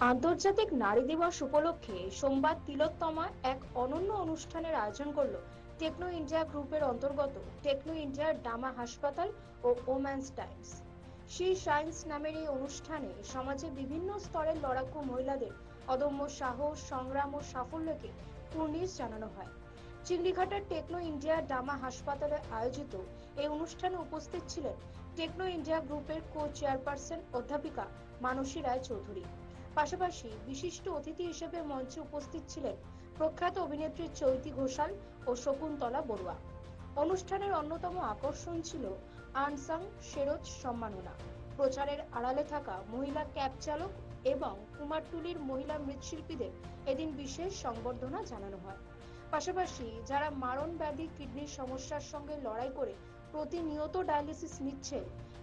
আন্তর্জাতিক নারী দিবস উপলক্ষে সোমবার তিলোত্তমা এক অনন্য অনুষ্ঠানের আয়োজন করল টেকনো ইন্ডিয়া গ্রুপের অন্তর্গত টেকনো ইন্ডিয়ার ডামা হাসপাতাল ও ওম্যান্স টাইমস। শি শাইন্স নামের এই অনুষ্ঠানে সমাজে বিভিন্ন স্তরের লড়াকু মহিলাদের অদম্য সাহস, সংগ্রাম ও সাফল্যকে কুর্নিশ জানানো হয়। চিংড়িঘাটার টেকনো ইন্ডিয়া ডামা হাসপাতালে আয়োজিত এই অনুষ্ঠানে উপস্থিত ছিলেন টেকনো ইন্ডিয়া গ্রুপের কো চেয়ারপারসন অধ্যাপিকা মানসী রায় চৌধুরী। পাশাপাশি বিশিষ্ট অতিথি হিসেবে মঞ্চে উপস্থিত ছিলেন প্রখ্যাত অভিনেত্রী চৈতি ঘোষাল ও শকুন্তলা বড়ুয়া। অনুষ্ঠানের অন্যতম আকর্ষণ ছিল আনসাং সেরোজ সম্মাননা। প্রচারের আড়ালে থাকা মহিলা ক্যাব চালক এবং কুমারটুলির মহিলা মৃৎশিল্পীদের এদিন বিশেষ সংবর্ধনা জানানো হয়। পাশাপাশি যারা মারণ ব্যাধি কিডনির সমস্যার সঙ্গে লড়াই করে প্রতিনিয়ত ডায়ালিসিস নিচ্ছে,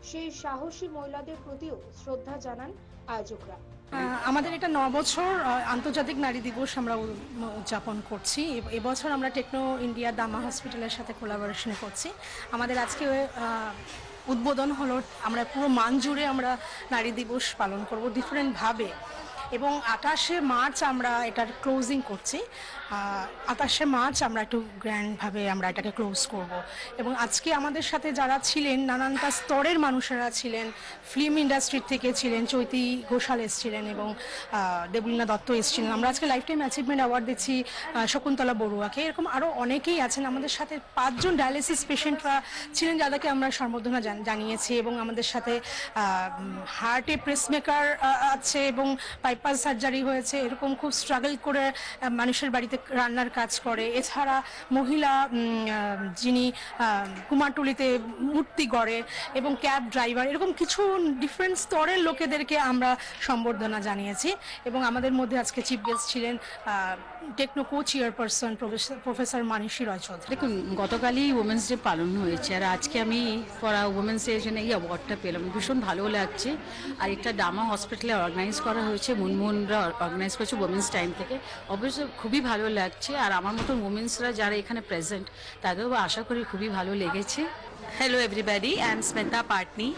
সেই সাহসী মহিলাদের প্রতিও শ্রদ্ধা জানান আয়োজকরা। আমাদের এটা 9 বছর আন্তর্জাতিক নারী দিবস আমরা উদযাপন করছি। এবছর আমরা টেকনো ইন্ডিয়া দামা হসপিটালের সাথে কোলাবোরেশন করছি। আমাদের আজকে উদ্বোধন হলো। আমরা পুরো মান জুড়ে আমরা নারী দিবস পালন করব ডিফারেন্টভাবে, এবং 28শে মার্চ আমরা এটার ক্লোজিং করছি। 28শে মার্চ আমরা একটু গ্র্যান্ডভাবে আমরা এটাকে ক্লোজ করব। এবং আজকে আমাদের সাথে যারা ছিলেন, নানানটা স্তরের মানুষেরা ছিলেন। ফিল্ম ইন্ডাস্ট্রির থেকে ছিলেন চৈতি ঘোষাল এসেছিলেন এবং দেবলীনা দত্ত এসেছিলেন। আমরা আজকে লাইফ টাইম অ্যাচিভমেন্ট অ্যাওয়ার্ড দিচ্ছি শকুন্তলা বড়ুয়াকে। এরকম আরও অনেকেই আছেন। আমাদের সাথে 5 জন ডায়ালিসিস পেশেন্টরা ছিলেন যাদেরকে আমরা সম্বর্ধনা জানিয়েছি। এবং আমাদের সাথে হার্টে পেসমেকার আছে এবং বাইপাস সার্জারি হয়েছে, এরকম খুব স্ট্রাগল করে মানুষের বাড়িতে রান্নার কাজ করে। এছাড়া মহিলা যিনি কুমারটুলিতে মূর্তি গড়ে এবং ক্যাব ড্রাইভার, এরকম কিছু ডিফারেন্ট স্তরের লোকেদেরকে আমরা সম্বর্ধনা জানিয়েছি। এবং আমাদের মধ্যে আজকে চিফ গেস্ট ছিলেন টেকনো কো চেয়ারপারসন প্রফেসর মানসী রায় চৌধুরী। দেখুন, গতকালই উমেন্স ডে পালন হয়েছে, আর আজকে আমি ফরা উমেন্স ডে জন্য এই অ্যাওয়ার্ডটা পেলাম। ভীষণ ভালো লাগছে। আর এটা ডামা হসপিটালে অর্গানাইজ করা হয়েছে, মুনমুনরা অর্গানাইজ করেছে উমেন্স টাইম থেকে। অবশ্যই খুবই ভালো লাগছে। আর আমার মতো উমেন্সরা যারা এখানে প্রেজেন্ট তাদেরও আশা করি খুবই ভালো লেগেছে। Hello everybody, I am Smita Patni.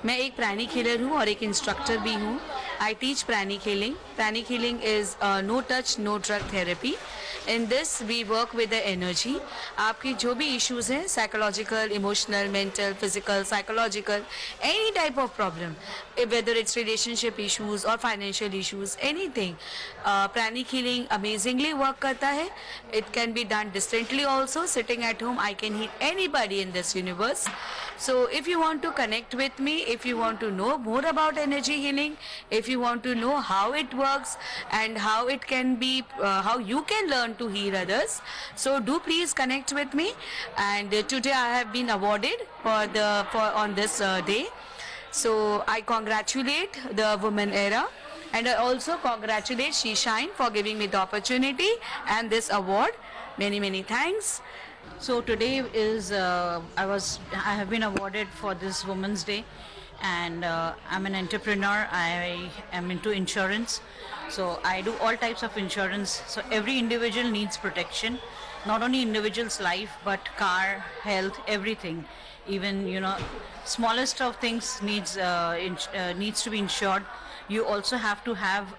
मैं एक प्राणिक हीलर हूँ और एक इंस्ट्रक्टर भी हूँ। I teach pranic healing. Pranic healing is no touch no drug therapy. In this we work with the energy. आपकी जो भी इश्यूज हैं, psychological, emotional, mental, physical, psychological, any type of problem, whether it's relationship issues और financial issues, anything, pranic healing amazingly work करता है। It can be done distantly also. Sitting at home I can heal anybody in this universe. So if you want to connect with me, if you want to know more about energy healing, if you want to know how it works and how it can be, how you can learn to heal others, so do please connect with me. And today I have been awarded for on this day. So I congratulate the Women Era, and I also congratulate She Shine for giving me the opportunity and this award. Many thanks. So today is I have been awarded for this Women's Day, and I'm an entrepreneur. I am into insurance, so I do all types of insurance. So every individual needs protection, not only individual's life but car, health, everything. Even smallest of things needs to be insured. You also have to have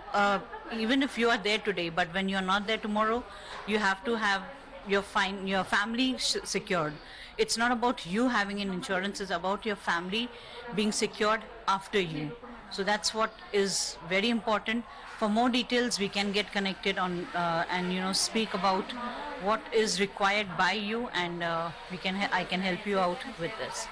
even if you are there today, but when you are not there tomorrow, you have to have your family secured. It's not about you having an insurance, it's about your family being secured after you. So that's what is very important. For more details we can get connected on and speak about what is required by you, and I can help you out with this.